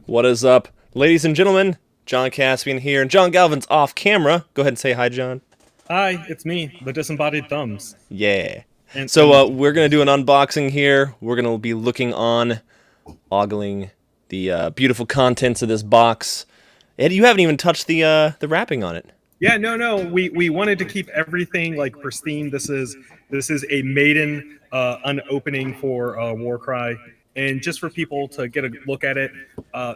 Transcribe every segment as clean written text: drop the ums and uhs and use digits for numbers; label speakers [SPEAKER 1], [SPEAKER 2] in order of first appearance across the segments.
[SPEAKER 1] What is up, ladies and gentlemen? John Caspian here, and John Galvin's off camera. Go ahead and say hi, John.
[SPEAKER 2] Hi, it's me, the disembodied thumbs.
[SPEAKER 1] Yeah. So
[SPEAKER 2] And
[SPEAKER 1] we're gonna do an unboxing here. We're gonna be looking on, ogling the beautiful contents of this box. And you haven't even touched the wrapping on it.
[SPEAKER 2] yeah, no, we wanted to keep everything like pristine. This is a maiden unopening for Warcry, and just for people to get a look at it,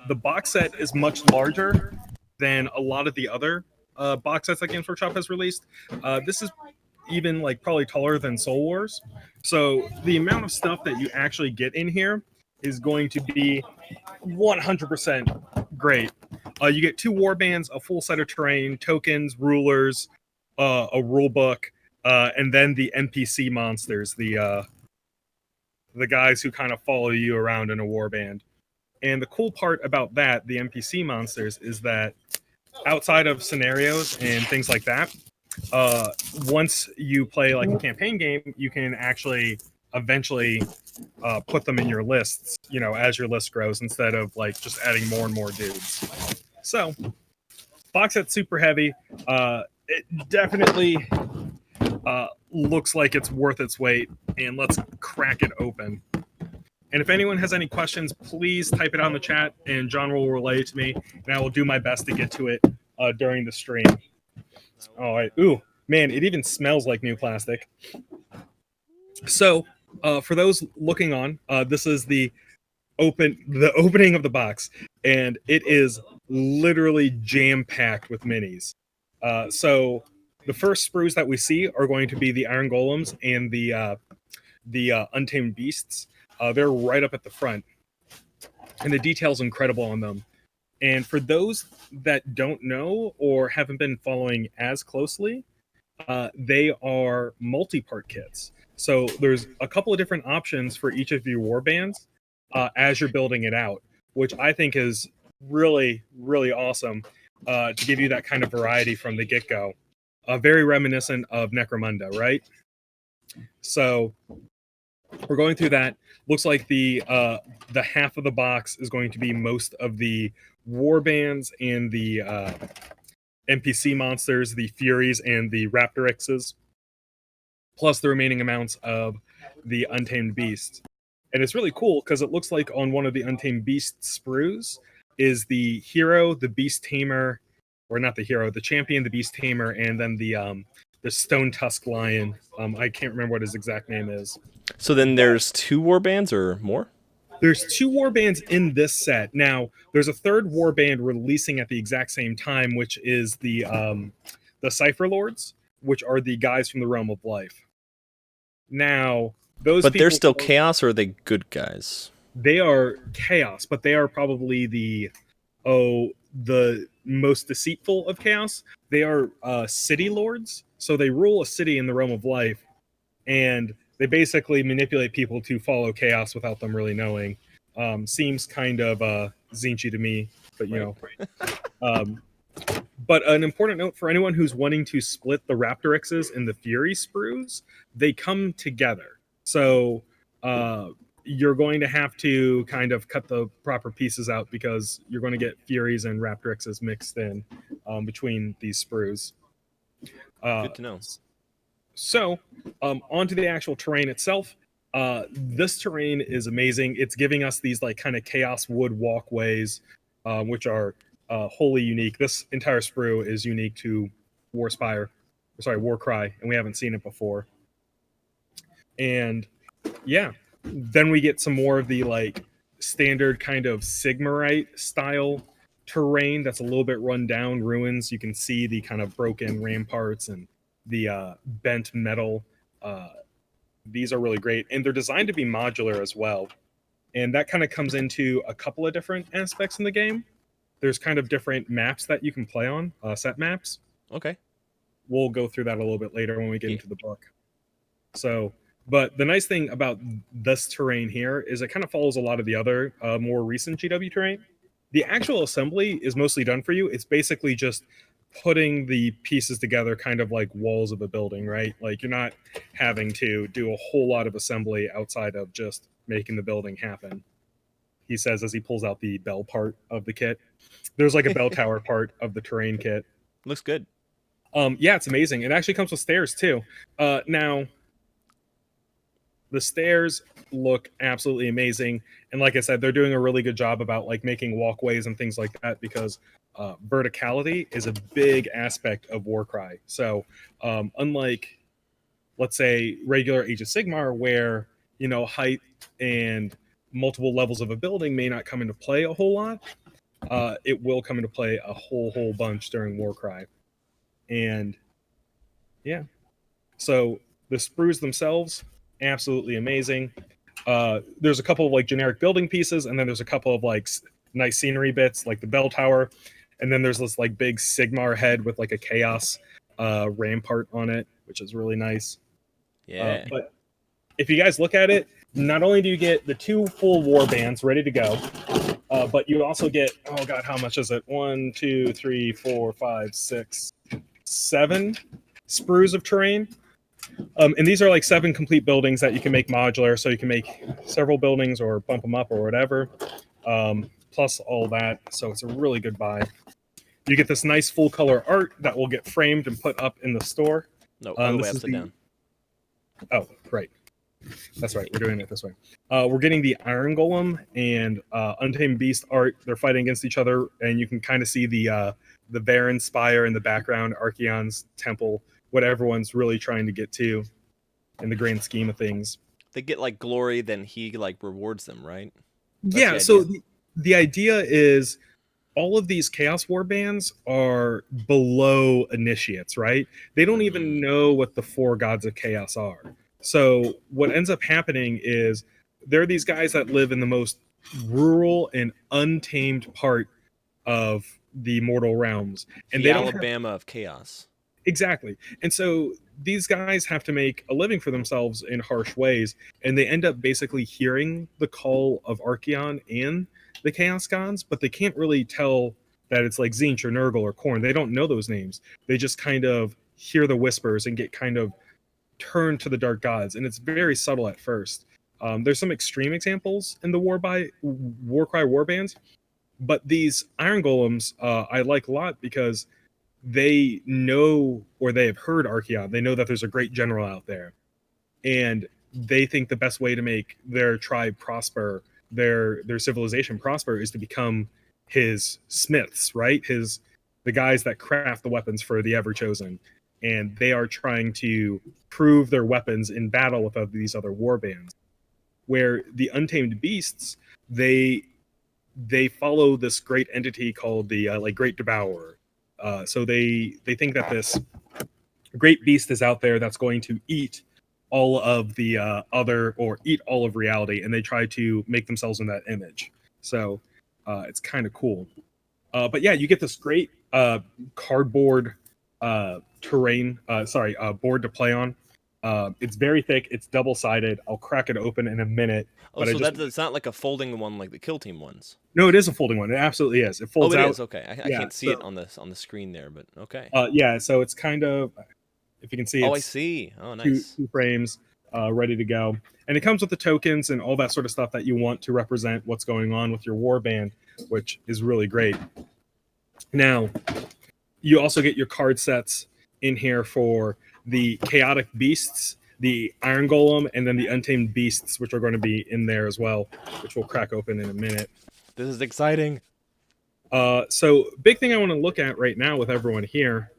[SPEAKER 2] the box set is much larger than a lot of the other box sets that Games Workshop has released. This is even like probably taller than Soul Wars. So the amount of stuff that you actually get in here is going to be 100% great. You get 2 warbands, a full set of terrain, tokens, rulers, a rule book, and then the NPC monsters, the guys who kind of follow you around in a warband. And the cool part about that, the NPC monsters, is that outside of scenarios and things like that, once you play like a campaign game, you can actually eventually put them in your lists, as your list grows, instead of like just adding more and more dudes. So, box set's super heavy. It definitely looks like it's worth its weight, and let's crack it open. And if anyone has any questions, please type it on the chat, and John will relay it to me, and I will do my best to get to it during the stream. All right. Ooh, man, it even smells like new plastic. So, for those looking on, this is the opening of the box, and it is literally jam-packed with minis. So the first sprues that we see are going to be the Iron Golems and the Untamed Beasts. They're right up at the front, and the detail's incredible on them. And for those that don't know or haven't been following as closely, they are multi-part kits. So there's a couple of different options for each of your warbands as you're building it out, which I think is really, really awesome to give you that kind of variety from the get-go. Very reminiscent of Necromunda, right? So we're going through that. Looks like the half of the box is going to be most of the warbands and the NPC monsters, the Furies and the Raptorixes, plus the remaining amounts of the Untamed Beasts. And it's really cool because it looks like on one of the Untamed Beast sprues is the hero, the Beast Tamer, or not the hero, the champion, the Beast Tamer, and then the Stone Tusk Lion. I can't remember what his exact name is.
[SPEAKER 1] So then there's 2 warbands or more?
[SPEAKER 2] There's 2 warbands in this set. Now, there's a third warband releasing at the exact same time, which is the Cipher Lords, which are the guys from the Realm of Life. Now,
[SPEAKER 1] But they're still chaos, or are they good guys?
[SPEAKER 2] They are chaos, but they are probably the most deceitful of chaos. They are city lords, so they rule a city in the Realm of Life, and they basically manipulate people to follow chaos without them really knowing. Seems kind of Zinchi to me, but but an important note for anyone who's wanting to split the Raptorixes and the Fury sprues, they come together. So you're going to have to kind of cut the proper pieces out because you're going to get Furies and Raptorixes mixed in between these sprues.
[SPEAKER 1] Good to know.
[SPEAKER 2] So, onto the actual terrain itself. This terrain is amazing. It's giving us these like kind of chaos wood walkways, which are wholly unique. This entire sprue is unique to Warcry, and we haven't seen it before. And yeah, then we get some more of the like standard kind of Sigmarite style terrain that's a little bit run down, ruins. You can see the kind of broken ramparts and the bent metal. These are really great, and they're designed to be modular as well. And that kind of comes into a couple of different aspects in the game. There's kind of different maps that you can play on, set maps.
[SPEAKER 1] Okay.
[SPEAKER 2] We'll go through that a little bit later when we get into the book. So, but the nice thing about this terrain here is it kind of follows a lot of the other more recent GW terrain. The actual assembly is mostly done for you. It's basically just putting the pieces together, kind of like walls of a building, right? Like you're not having to do a whole lot of assembly outside of just making the building happen. he says as he pulls out the bell part of the kit. There's like a bell tower part of the terrain kit.
[SPEAKER 1] Looks good.
[SPEAKER 2] Yeah, it's amazing. It actually comes with stairs too. Now, the stairs look absolutely amazing, and like I said, they're doing a really good job about like making walkways and things like that because verticality is a big aspect of Warcry. So, unlike, let's say, regular Age of Sigmar, where height and multiple levels of a building may not come into play a whole lot, it will come into play a whole bunch during Warcry. And yeah, so the sprues themselves, absolutely amazing. There's a couple of like generic building pieces, and then there's a couple of like nice scenery bits, like the bell tower, and then there's this like big Sigmar head with like a chaos rampart on it, which is really nice.
[SPEAKER 1] Yeah.
[SPEAKER 2] But if you guys look at it, not only do you get the 2 full war bands ready to go, but you also get, oh god, how much is it? 1, 2, 3, 4, 5, 6, 7 sprues of terrain. And these are like 7 complete buildings that you can make modular, so you can make several buildings or bump them up or whatever, plus all that. So it's a really good buy. You get this nice full color art that will get framed and put up in the store.
[SPEAKER 1] No, other way upside down.
[SPEAKER 2] Oh, right. That's right. We're doing it this way. We're getting the Iron Golem and Untamed Beast art. They're fighting against each other, and you can kind of see the Baron Spire in the background, Archeon's temple, what everyone's really trying to get to in the grand scheme of things.
[SPEAKER 1] They get like glory, then he like rewards them, right?
[SPEAKER 2] Yeah, so the idea is all of these Chaos War bands are below initiates, right? They don't even know what the 4 gods of chaos are. So what ends up happening is there are these guys that live in the most rural and untamed part of the mortal realms, and
[SPEAKER 1] the
[SPEAKER 2] they
[SPEAKER 1] Alabama of chaos.
[SPEAKER 2] Exactly. And so these guys have to make a living for themselves in harsh ways, and they end up basically hearing the call of Archeon and the Chaos Gods, but they can't really tell that it's like Tzeentch or Nurgle or Khorne. They don't know those names. They just kind of hear the whispers and get kind of turned to the Dark Gods, and it's very subtle at first. There's some extreme examples in the Warcry warbands, but these Iron Golems I like a lot because they know, or they have heard Archeon. They know that there's a great general out there, and they think the best way to make their tribe prosper, their civilization prosper, is to become his smiths, right? The guys that craft the weapons for the Everchosen, and they are trying to prove their weapons in battle with these other warbands. Where the Untamed Beasts, they follow this great entity called the Great Devourer. So they think that this great beast is out there that's going to eat all of the eat all of reality, and they try to make themselves in that image. So it's kind of cool. But yeah, you get this great cardboard board to play on. It's very thick. It's double-sided. I'll crack it open in a minute.
[SPEAKER 1] Oh, so it's not like a folding one like the Kill Team ones.
[SPEAKER 2] No, it is a folding one. It absolutely is. It folds out.
[SPEAKER 1] Is. Okay. I can't see it on the screen there, but okay.
[SPEAKER 2] Yeah, so it's kind of, if you can see,
[SPEAKER 1] I see. Oh, nice.
[SPEAKER 2] Two frames ready to go. And it comes with the tokens and all that sort of stuff that you want to represent what's going on with your warband, which is really great. Now, you also get your card sets in here for the Chaotic Beasts, the Iron Golem, and then the Untamed Beasts, which are going to be in there as well, which we'll crack open in a minute.
[SPEAKER 1] This is exciting.
[SPEAKER 2] So, big thing I want to look at right now with everyone here.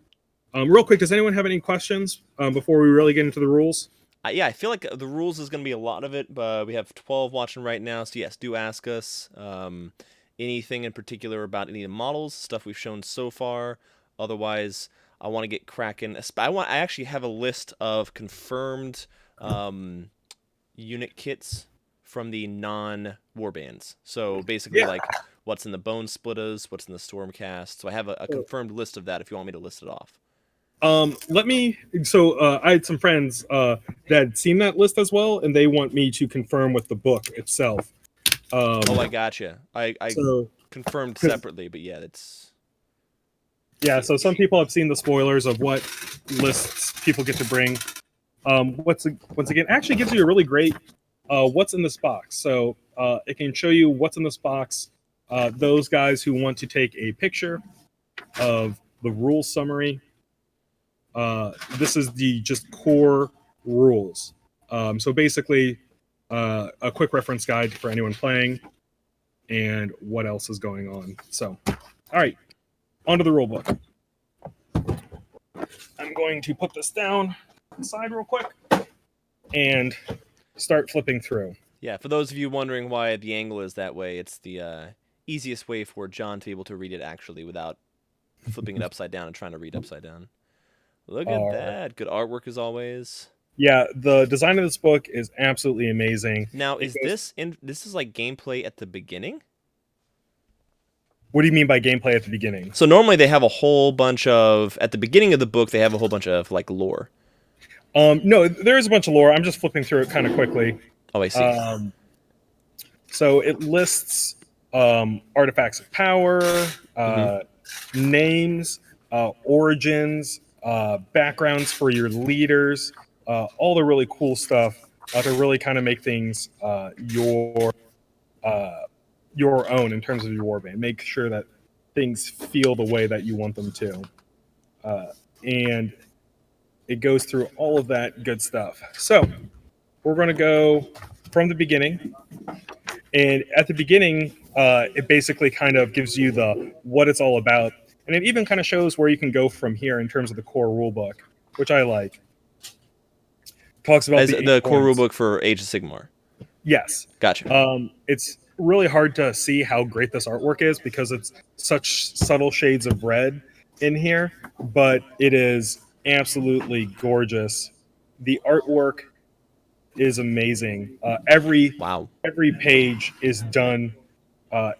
[SPEAKER 2] Real quick, does anyone have any questions before we really get into the rules?
[SPEAKER 1] Yeah, I feel like the rules is going to be a lot of it, but we have 12 watching right now, so yes, do ask us anything in particular about any of the models, stuff we've shown so far. Otherwise, I want to get cracking. I actually have a list of confirmed unit kits from the non-warbands. So basically, like what's in the Bone Splitters, what's in the Stormcast. So I have a confirmed list of that if you want me to list it off.
[SPEAKER 2] I had some friends that had seen that list as well, and they want me to confirm with the book itself.
[SPEAKER 1] I gotcha. I confirmed separately, but yeah, it's...
[SPEAKER 2] Yeah, so some people have seen the spoilers of what lists people get to bring. Once again, actually gives you a really great what's in this box. So It can show you what's in this box. Those guys who want to take a picture of the rule summary, this is the just core rules. So basically, a quick reference guide for anyone playing and what else is going on. So, all right, onto the rule book. I'm going to put this down aside real quick and start flipping through.
[SPEAKER 1] Yeah, for those of you wondering why the angle is that way, it's the easiest way for John to be able to read it actually without flipping it upside down and trying to read upside down. Look at that. Good artwork as always.
[SPEAKER 2] Yeah, the design of this book is absolutely amazing.
[SPEAKER 1] Now, is this is like gameplay at the beginning?
[SPEAKER 2] What do you mean by gameplay at the beginning?
[SPEAKER 1] So normally they have a whole bunch of at the beginning of the book they have a whole bunch of like lore.
[SPEAKER 2] No, there is a bunch of lore. I'm just flipping through it kind of quickly.
[SPEAKER 1] Oh, I see.
[SPEAKER 2] So it lists artifacts of power, names, origins, backgrounds for your leaders, all the really cool stuff to really kind of make things your own in terms of your warband. Make sure that things feel the way that you want them to. And it goes through all of that good stuff. So we're going to go from the beginning. And at the beginning, it basically kind of gives you the what it's all about. And it even kind of shows where you can go from here in terms of the core rulebook, which I like. Talks about
[SPEAKER 1] the core rulebook for Age of Sigmar.
[SPEAKER 2] Yes.
[SPEAKER 1] Gotcha.
[SPEAKER 2] It's really hard to see how great this artwork is because it's such subtle shades of red in here, but it is absolutely gorgeous. The artwork is amazing. Every page is done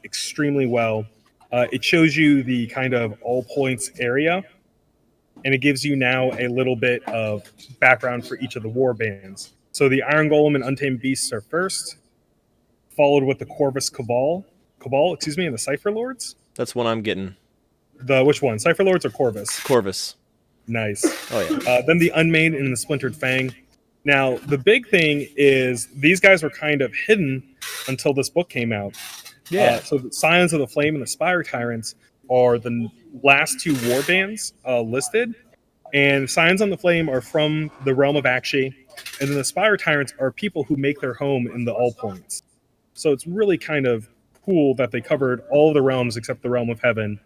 [SPEAKER 2] extremely well. It shows you the kind of all points area, and it gives you now a little bit of background for each of the war bands. So the Iron Golem and Untamed Beasts are first, followed with the Corvus Cabal, and the Cypher Lords.
[SPEAKER 1] That's what I'm getting.
[SPEAKER 2] Which one? Cypher Lords or Corvus?
[SPEAKER 1] Corvus.
[SPEAKER 2] Nice.
[SPEAKER 1] Oh yeah.
[SPEAKER 2] Then the Unmade and the Splintered Fang. Now the big thing is these guys were kind of hidden until this book came out.
[SPEAKER 1] Yeah.
[SPEAKER 2] So the Scions of the Flame and the Spire Tyrants are the last two war bands listed, and Scions on the Flame are from the realm of Akshi, and then the Spire Tyrants are people who make their home in the All Points. So it's really kind of cool that they covered all the realms except the realm of Heaven,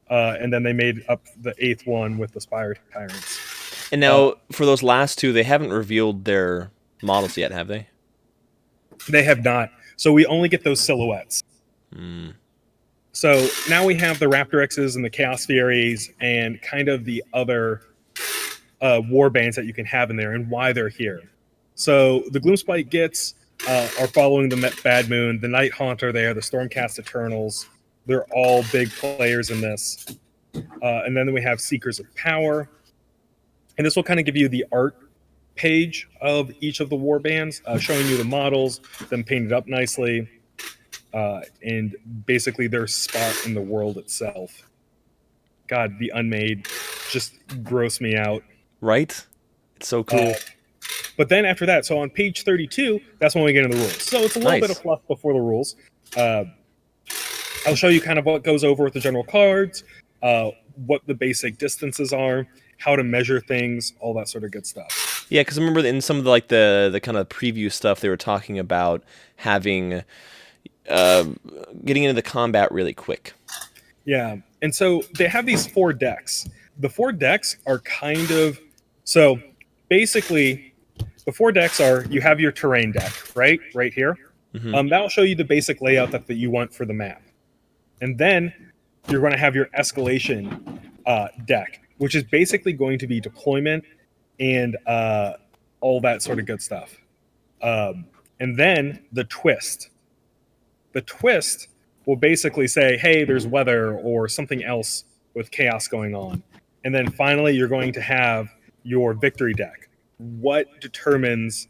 [SPEAKER 2] and then they made up the eighth one with the Spire Tyrants.
[SPEAKER 1] And now, for those last two, they haven't revealed their models yet, have they?
[SPEAKER 2] They have not. So we only get those silhouettes. So now we have the Raptor X's and the Chaos Furies and kind of the other war bands that you can have in there and why they're here. So the Gloomspite Gits are following the Bad Moon, the Night Haunter there, the Stormcast Eternals. They're all big players in this. And then we have Seekers of Power. And this will kind of give you the art page of each of the war bands, showing you the models, them painted up nicely, and basically their spot in the world itself. God, the Unmade just gross me out.
[SPEAKER 1] Right? It's so cool.
[SPEAKER 2] But then after that, so on page 32, that's when we get into the rules. So it's a little bit of fluff before the rules. I'll show you kind of what goes over with the general cards, what the basic distances are, how to measure things, all that sort of good stuff.
[SPEAKER 1] Yeah, because I remember in some of the kind of preview stuff they were talking about having getting into the combat really quick.
[SPEAKER 2] Yeah, and so they have these 4 decks. The 4 decks are kind of so basically the 4 decks are you have your terrain deck right here. That'll show you the basic layout that you want for the map, and then you're going to have your escalation deck, which is basically going to be deployment and all that sort of good stuff. And then the twist. The twist will basically say, hey, there's weather or something else with chaos going on. And then finally, you're going to have your victory deck. What determines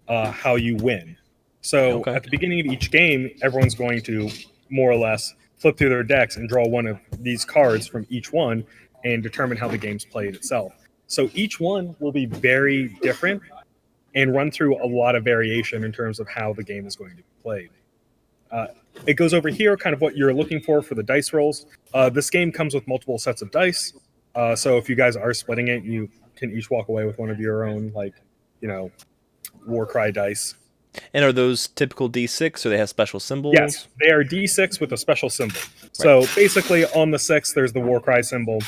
[SPEAKER 2] how you win? So at the beginning of each game, everyone's going to more or less flip through their decks and draw one of these cards from each one and determine how the game's played itself. So each one will be very different and run through a lot of variation in terms of how the game is going to be played. Uh, it goes over here, kind of what you're looking for the dice rolls. This game comes with multiple sets of dice, so if you guys are splitting it, you can each walk away with one of your own, like, you know, Warcry dice.
[SPEAKER 1] And are those typical D6 or they have special
[SPEAKER 2] Yes,
[SPEAKER 1] symbols?
[SPEAKER 2] they are D6 with a special symbol.
[SPEAKER 1] Right.
[SPEAKER 2] So basically, on the 6, there's the Warcry symbol.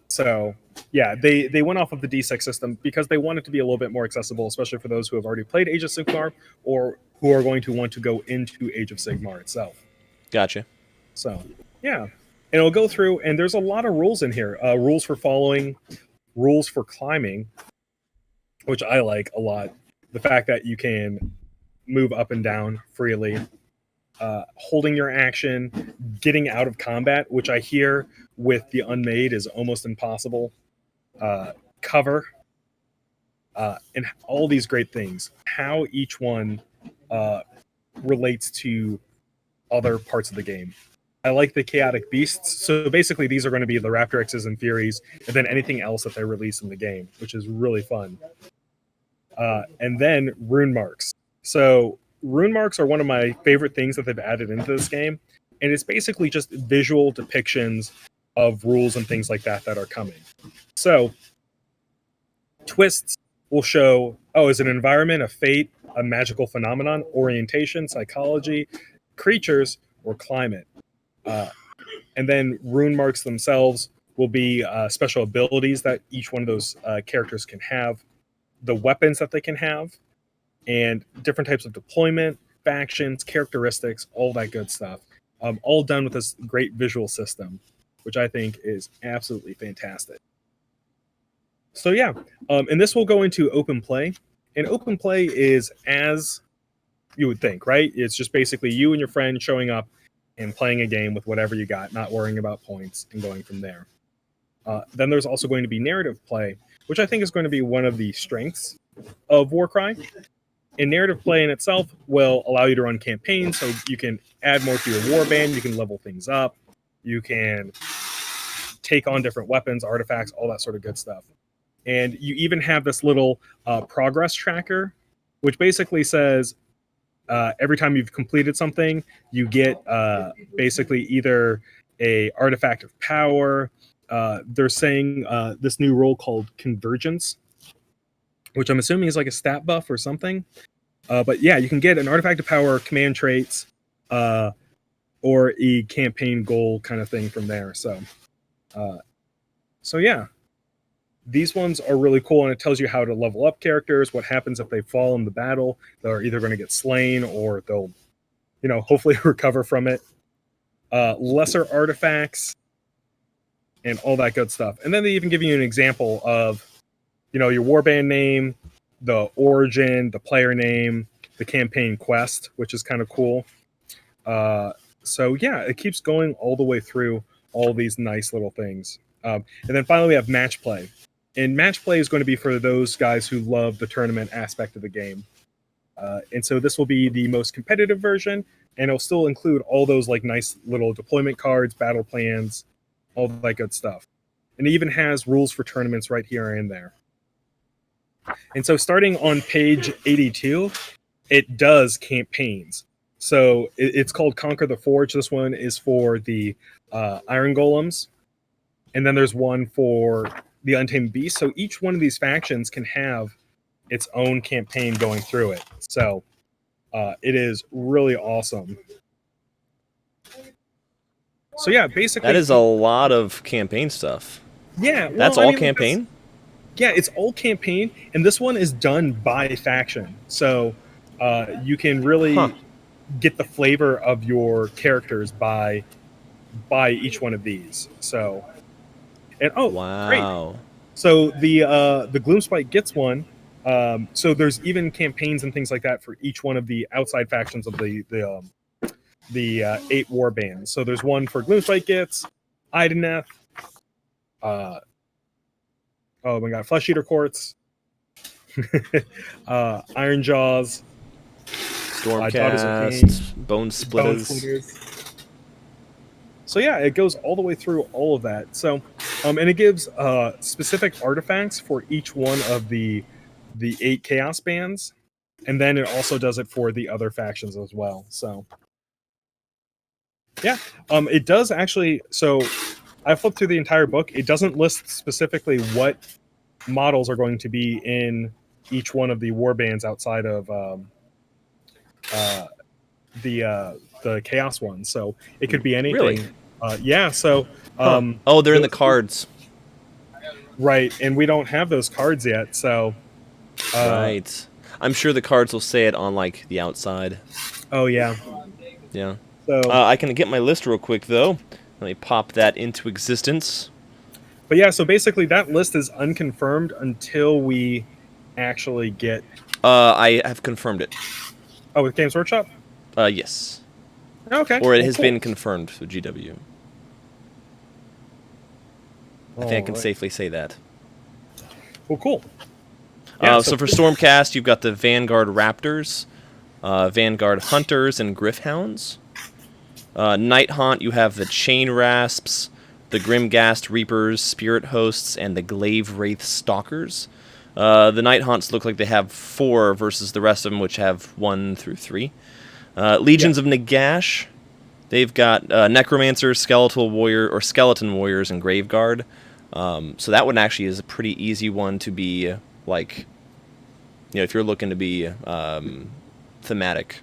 [SPEAKER 2] So yeah, they went off of the D6 system because they want it to be a little bit more accessible, especially for those who have already played Age of Sigmar or who are going to want to go into Age of Sigmar itself.
[SPEAKER 1] Gotcha.
[SPEAKER 2] So yeah, and it'll go through, and there's a lot of rules in here. Rules for following, rules for climbing, which I like a lot. The fact that you can move up and down freely, holding your action, getting out of combat, which I hear with the Unmade is almost impossible, cover, and all these great things. How each one relates to other parts of the game. I like the Chaotic Beasts. So basically, these are going to be the Raptor X's and Furies, and then anything else that they release in the game, which is really fun. And then Rune Marks. So Rune Marks are one of my favorite things that they've added into this game, and it's basically just visual depictions of rules and things like that are coming. So twists will show, is it an environment, a fate, a magical phenomenon, orientation, psychology, creatures, or climate. And then rune marks themselves will be special abilities that each one of those characters can have, the weapons that they can have, and different types of deployment, factions, characteristics, all that good stuff. All done with this great visual system, which I think is absolutely fantastic. So yeah, and this will go into open play. And open play is as you would think, right? It's just basically you and your friend showing up and playing a game with whatever you got, not worrying about points, and going from there. Then there's also going to be narrative play, which I think is going to be one of the strengths of Warcry. And narrative play in itself will allow you to run campaigns, so you can add more to your warband, you can level things up, you can take on different weapons, artifacts, all that sort of good stuff. And you even have this little progress tracker, which basically says every time you've completed something, you get basically either a artifact of power. They're saying this new role called Convergence, which I'm assuming is like a stat buff or something. But yeah, you can get an artifact of power, command traits, or a campaign goal kind of thing from there. So yeah, these ones are really cool, and it tells you how to level up characters, what happens if they fall in the battle. They're either going to get slain or they'll, hopefully recover from it. Lesser artifacts and all that good stuff. And then they even give you an example of, your warband name, the origin, the player name, the campaign quest, which is kind of cool. So yeah, it keeps going all the way through all these nice little things. And then finally we have match play. And match play is going to be for those guys who love the tournament aspect of the game. And so this will be the most competitive version, and it'll still include all those like nice little deployment cards, battle plans, all that good stuff. And it even has rules for tournaments right here and there. And so starting on page 82, it does campaigns. So it's called Conquer the Forge. This one is for the Iron Golems. And then there's one for the Untamed Beast. So each one of these factions can have its own campaign going through it. So it is really awesome. So yeah, basically
[SPEAKER 1] that is a lot of campaign stuff.
[SPEAKER 2] Yeah, well,
[SPEAKER 1] that's all campaign.
[SPEAKER 2] Yeah, it's all campaign, and this one is done by faction. So you can really get the flavor of your characters by each one of these. So, and
[SPEAKER 1] wow,
[SPEAKER 2] great. So the Gloomspite gets one. So there's even campaigns and things like that for each one of the outside factions of the 8 war bands. So there's one for Gloomspite gets, Ideneth, oh my god, Flesh Eater Courts, Iron Jaws,
[SPEAKER 1] Stormcast, Bone Splitters.
[SPEAKER 2] So yeah, it goes all the way through all of that. So, and it gives specific artifacts for each one of the 8 Chaos bands, and then it also does it for the other factions as well. So Yeah. It does actually. So I flipped through the entire book. It doesn't list specifically what models are going to be in each one of the war bands outside of uh, the chaos ones. So it could be
[SPEAKER 1] Really?
[SPEAKER 2] anything. Yeah. So
[SPEAKER 1] Huh. Oh, they're in the
[SPEAKER 2] those two,
[SPEAKER 1] cards.
[SPEAKER 2] right, and we don't have those cards yet. So uh,
[SPEAKER 1] Right. I'm sure the cards will say it on like the outside.
[SPEAKER 2] oh yeah.
[SPEAKER 1] Yeah.
[SPEAKER 2] So
[SPEAKER 1] I can get my list real quick though. Let me pop that into existence.
[SPEAKER 2] but yeah. So basically, that list is unconfirmed until we actually get.
[SPEAKER 1] I have confirmed it.
[SPEAKER 2] Oh, with Games Workshop.
[SPEAKER 1] Yes.
[SPEAKER 2] Okay.
[SPEAKER 1] Or it
[SPEAKER 2] Well,
[SPEAKER 1] has
[SPEAKER 2] cool.
[SPEAKER 1] been confirmed with GW. I think I
[SPEAKER 2] All
[SPEAKER 1] can
[SPEAKER 2] right.
[SPEAKER 1] safely say that.
[SPEAKER 2] Well, cool. Yeah. So
[SPEAKER 1] So for Stormcast, you've got the Vanguard Raptors, Vanguard Hunters, and Griffhounds. Night Haunt, you have the Chain Rasps, the Grimghast Reapers, Spirit Hosts, and the Glaive Wraith Stalkers. The Night Haunts look like they have 4 versus the rest of them, which have 1 through 3.
[SPEAKER 2] yeah.
[SPEAKER 1] Legions of Nagash, they've got Necromancers, Skeleton Warriors, and Graveguard. So that one actually is a pretty easy one to be, like, if you're looking to be thematic.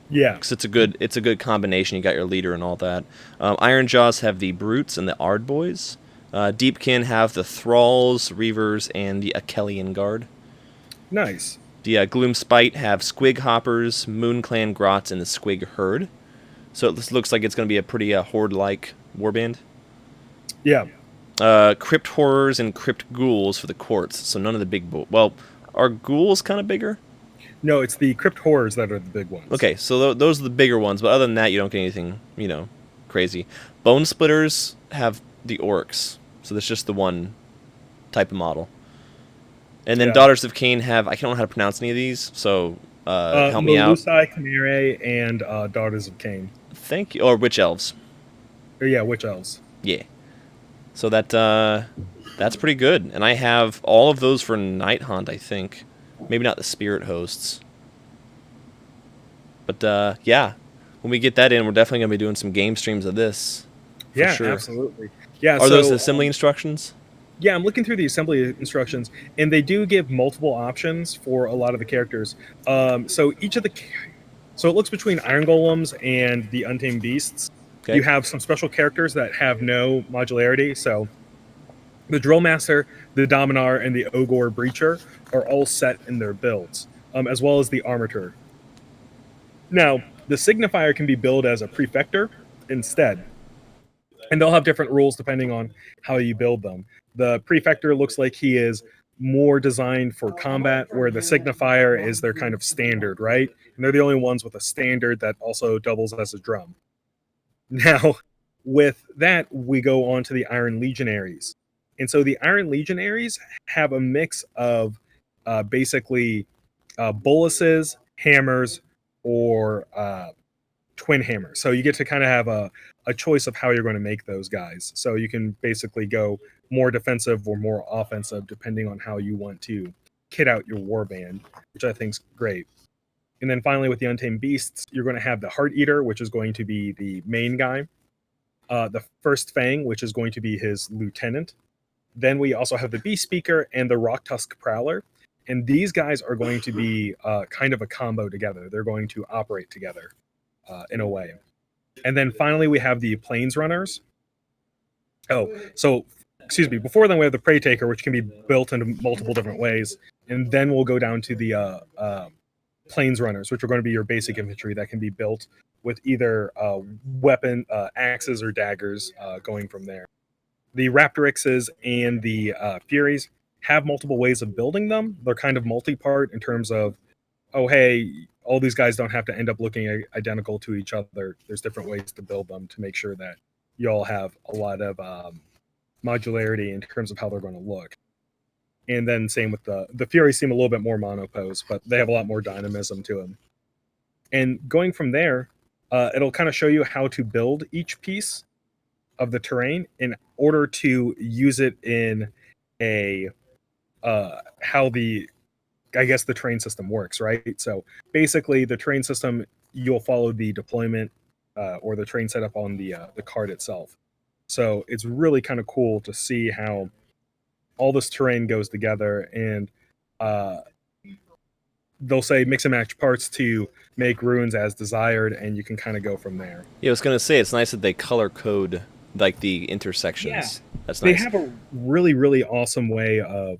[SPEAKER 2] Yeah.
[SPEAKER 1] Because it's a good combination. You got your leader and all that. Iron Jaws have the Brutes and the Ardboys. Deepkin have the Thralls, Reavers, and the Achelian Guard.
[SPEAKER 2] Nice.
[SPEAKER 1] The Gloomspite have Squig Hoppers, Moon Clan Grots, and the Squig Herd. So it looks like it's going to be a pretty horde-like warband.
[SPEAKER 2] Yeah.
[SPEAKER 1] Crypt Horrors and Crypt Ghouls for the Courts. So none of the big... Well, are Ghouls kind of bigger?
[SPEAKER 2] No, it's the Crypt Horrors that are the big ones.
[SPEAKER 1] Okay, so those are the bigger ones, but other than that, you don't get anything, crazy. Bone Splitters have the Orcs, so that's just the one type of model. And then
[SPEAKER 2] Yeah.
[SPEAKER 1] Daughters of Cain have, I don't know how to pronounce any of these, so help me out.
[SPEAKER 2] Melusai, Chimerae, and Daughters of Cain.
[SPEAKER 1] Thank you. Or Witch Elves.
[SPEAKER 2] Or yeah, Witch Elves.
[SPEAKER 1] Yeah. So that's pretty good. And I have all of those for Night Hunt, I think. Maybe not the Spirit Hosts. But yeah, when we get that in, we're definitely going to be doing some game streams of this.
[SPEAKER 2] Yeah,
[SPEAKER 1] sure.
[SPEAKER 2] absolutely. Yeah,
[SPEAKER 1] Are
[SPEAKER 2] so,
[SPEAKER 1] those assembly instructions?
[SPEAKER 2] Yeah, I'm looking through the assembly instructions, and they do give multiple options for a lot of the characters. So each of the, so it looks between Iron Golems and the Untamed Beasts.
[SPEAKER 1] Okay.
[SPEAKER 2] You have some special characters that have no modularity. So the Drill Master, the Dominar, and the Ogre Breacher are all set in their builds, as well as the Armator. Now, the Signifier can be billed as a Prefector instead, and they'll have different rules depending on how you build them. The Prefector looks like he is more designed for combat, where the Signifier is their kind of standard, right? And they're the only ones with a standard that also doubles as a drum. Now, with that, we go on to the Iron Legionaries. And so the Iron Legionaries have a mix of basically boluses, hammers, or twin hammers. So you get to kind of have a choice of how you're going to make those guys. So you can basically go more defensive or more offensive depending on how you want to kit out your warband, which I think is great. And then finally, with the Untamed Beasts, you're going to have the Heart Eater, which is going to be the main guy. The First Fang, which is going to be his lieutenant. Then we also have the Beast Speaker and the Rock Tusk Prowler. And these guys are going to be kind of a combo together. They're going to operate together in a way. And then finally, we have the Plains Runners. Oh, so excuse me. Before then, we have the Prey Taker, which can be built into multiple different ways. And then we'll go down to the Plains Runners, which are going to be your basic infantry that can be built with either weapon, axes, or daggers going from there. The Raptorixes and the Furies have multiple ways of building them. They're kind of multi-part in terms of, oh, hey, all these guys don't have to end up looking identical to each other. There's different ways to build them to make sure that you all have a lot of modularity in terms of how they're going to look. And then same with the Furies seem a little bit more monopose, but they have a lot more dynamism to them. And going from there, it'll kind of show you how to build each piece of the terrain in order to use it in a how the terrain system works, right? So basically, the terrain system, you'll follow the deployment or the terrain setup on the card itself. So it's really kind of cool to see how all this terrain goes together, and they'll say mix and match parts to make runes as desired, and you can kind of go from there.
[SPEAKER 1] Yeah, I was gonna say it's nice that they color code like the intersections. That's
[SPEAKER 2] They
[SPEAKER 1] nice.
[SPEAKER 2] have a really, really awesome way of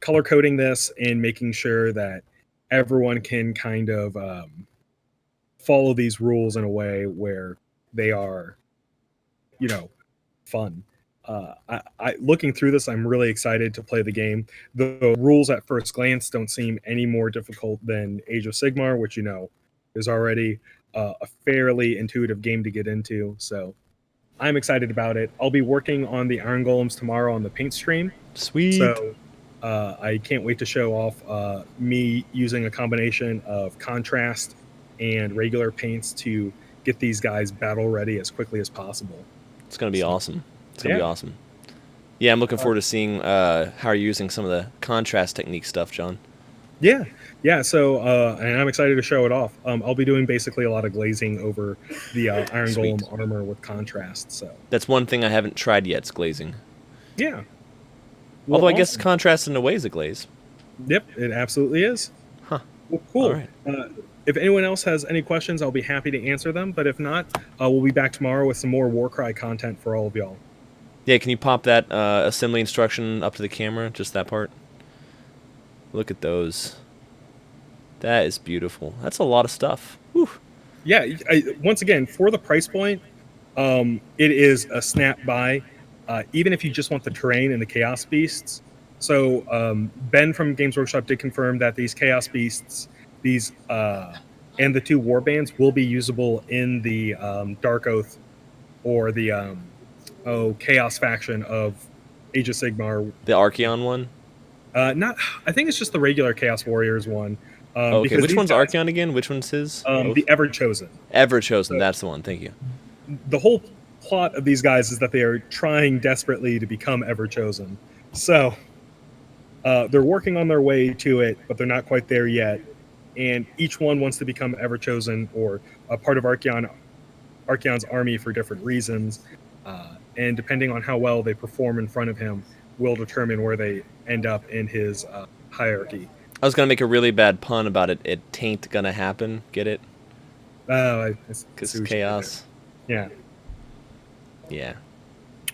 [SPEAKER 2] color coding this and making sure that everyone can kind of follow these rules in a way where they are, fun. Looking through this, I'm really excited to play the game. The rules at first glance don't seem any more difficult than Age of Sigmar, which is already a fairly intuitive game to get into. So I'm excited about it. I'll be working on the Iron Golems tomorrow on the paint stream.
[SPEAKER 1] Sweet.
[SPEAKER 2] So I can't wait to show off me using a combination of contrast and regular paints to get these guys battle ready as quickly as possible.
[SPEAKER 1] It's gonna be awesome. It's gonna be awesome. Yeah, I'm looking forward to seeing how you're using some of the contrast technique stuff, John.
[SPEAKER 2] Yeah. So, and I'm excited to show it off. I'll be doing basically a lot of glazing over the Iron
[SPEAKER 1] Sweet.
[SPEAKER 2] Golem armor with contrast. So
[SPEAKER 1] That's one thing I haven't tried yet. It's glazing.
[SPEAKER 2] yeah.
[SPEAKER 1] Although I guess contrast in a way is a glaze.
[SPEAKER 2] Yep, it absolutely is.
[SPEAKER 1] Huh.
[SPEAKER 2] Well, cool.
[SPEAKER 1] All right.
[SPEAKER 2] If anyone else has any questions, I'll be happy to answer them. But if not, we'll be back tomorrow with some more Warcry content for all of y'all.
[SPEAKER 1] Yeah, can you pop that assembly instruction up to the camera? Just that part. Look at those. That is beautiful. That's a lot of stuff. Whew.
[SPEAKER 2] Yeah. Once again, for the price point, it is a snap buy. Even if you just want the terrain and the Chaos Beasts. So Ben from Games Workshop did confirm that these Chaos Beasts, and the 2 warbands will be usable in the Dark Oath or the Chaos faction of Age of Sigmar.
[SPEAKER 1] The Archeon one?
[SPEAKER 2] I think it's just the regular Chaos Warriors one.
[SPEAKER 1] Okay, which one's Archeon again? Which one's his?
[SPEAKER 2] The Ever Chosen.
[SPEAKER 1] Ever Chosen, that's the one. Thank you.
[SPEAKER 2] The whole plot of these guys is that they are trying desperately to become Ever Chosen. So they're working on their way to it, but they're not quite there yet. And each one wants to become Ever Chosen or a part of Archeon's army for different reasons. And depending on how well they perform in front of him, will determine where they end up in his hierarchy.
[SPEAKER 1] I was gonna make a really bad pun about it. It tain't gonna happen. Get it?
[SPEAKER 2] Because
[SPEAKER 1] it's chaos.
[SPEAKER 2] Yeah.
[SPEAKER 1] Yeah.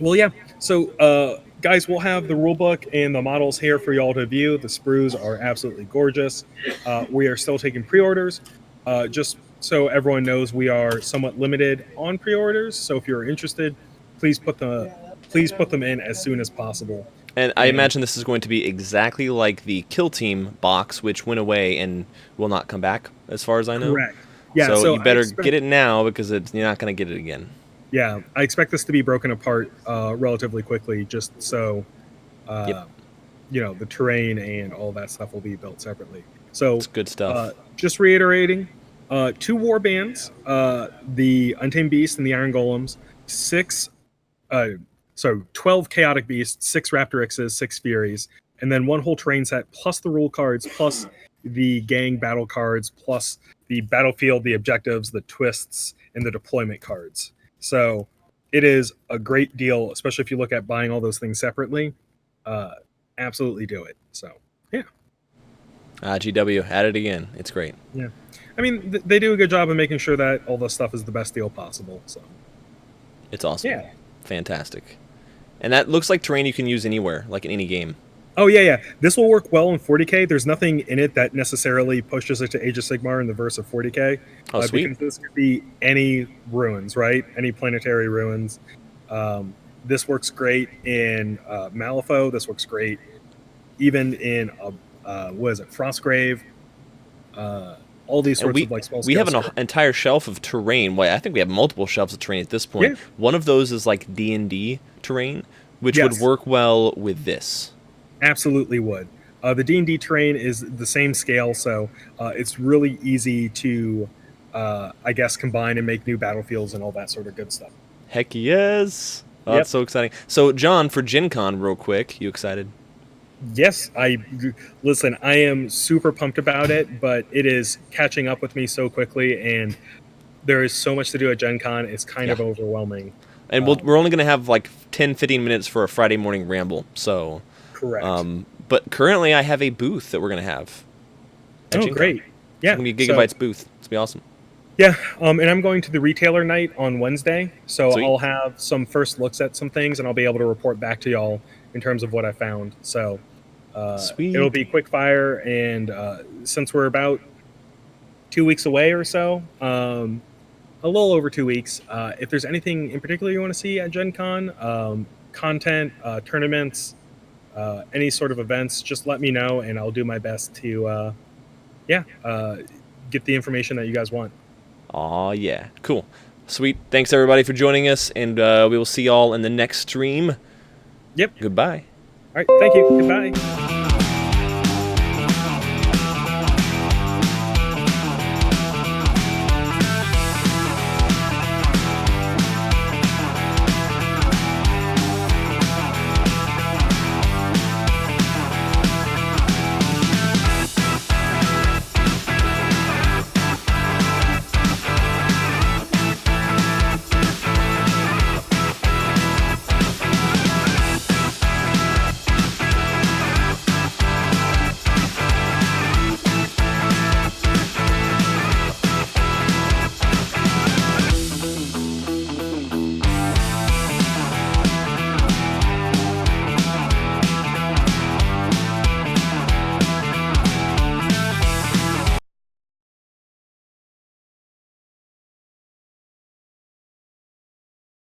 [SPEAKER 2] Well, yeah. So, guys, we'll have the rulebook and the models here for y'all to view. The sprues are absolutely gorgeous. We are still taking pre-orders. Just so everyone knows, we are somewhat limited on pre-orders. So if you're interested, please put them in as soon as possible.
[SPEAKER 1] And I imagine this is going to be exactly like the Kill Team box, which went away and will not come back, as far as I know.
[SPEAKER 2] Correct. Yeah.
[SPEAKER 1] So you better get it now because you're not going to get it again.
[SPEAKER 2] Yeah, I expect this to be broken apart relatively quickly, just so the terrain and all that stuff will be built separately. So
[SPEAKER 1] it's good stuff.
[SPEAKER 2] Just reiterating, 2 war bands, the Untamed Beast and the Iron Golems, 12 Chaotic Beasts, 6 Raptor X's, 6 Furies, and then 1 whole terrain set, plus the rule cards, plus the gang battle cards, plus the battlefield, the objectives, the twists, and the deployment cards. So it is a great deal, especially if you look at buying all those things separately. Absolutely do it. So, yeah.
[SPEAKER 1] GW, at it again. It's great.
[SPEAKER 2] Yeah. I mean, they do a good job of making sure that all this stuff is the best deal possible. So
[SPEAKER 1] it's awesome.
[SPEAKER 2] Yeah.
[SPEAKER 1] Fantastic. And that looks like terrain you can use anywhere, like in any game.
[SPEAKER 2] Oh, yeah. This will work well in 40K. There's nothing in it that necessarily pushes it to Age of Sigmar in the verse of 40K.
[SPEAKER 1] Oh, sweet.
[SPEAKER 2] Because this could be any ruins, right? Any planetary ruins. This works great in Malifaux. This works great even in, Frostgrave. All these sorts of small.
[SPEAKER 1] We have an entire shelf of terrain. Well, I think we have multiple shelves of terrain at this point. Yeah. One of those is like D&D terrain, which would work well with this.
[SPEAKER 2] Absolutely would. The D&D terrain is the same scale, so it's really easy to, combine and make new battlefields and all that sort of good stuff.
[SPEAKER 1] Heck yes! Oh, that's so exciting. So, John, for Gen Con, real quick, you excited?
[SPEAKER 2] Yes, I am super pumped about it, but it is catching up with me so quickly, and there is so much to do at Gen Con. It's kind
[SPEAKER 1] Yeah.
[SPEAKER 2] of overwhelming.
[SPEAKER 1] And we're only going to have like 10, 15 minutes for a Friday morning ramble. So,
[SPEAKER 2] Correct.
[SPEAKER 1] but currently I have a booth that we're going to have.
[SPEAKER 2] Oh, great. Yeah.
[SPEAKER 1] It's going to be Gigabyte's booth. It's going to be awesome.
[SPEAKER 2] Yeah, and I'm going to the retailer night on Wednesday, so
[SPEAKER 1] Sweet.
[SPEAKER 2] I'll have some first looks at some things, and I'll be able to report back to y'all in terms of what I found. So
[SPEAKER 1] Sweet.
[SPEAKER 2] it'll be quick fire, and since we're about 2 weeks away or so, a little over 2 weeks, if there's anything in particular you want to see at Gen Con, content, tournaments, any sort of events, just let me know, and I'll do my best to, get the information that you guys want.
[SPEAKER 1] Aw, yeah. Cool. Sweet. Thanks, everybody, for joining us, and we will see y'all in the next stream.
[SPEAKER 2] Yep.
[SPEAKER 1] Goodbye.
[SPEAKER 2] All right. Thank you. Goodbye.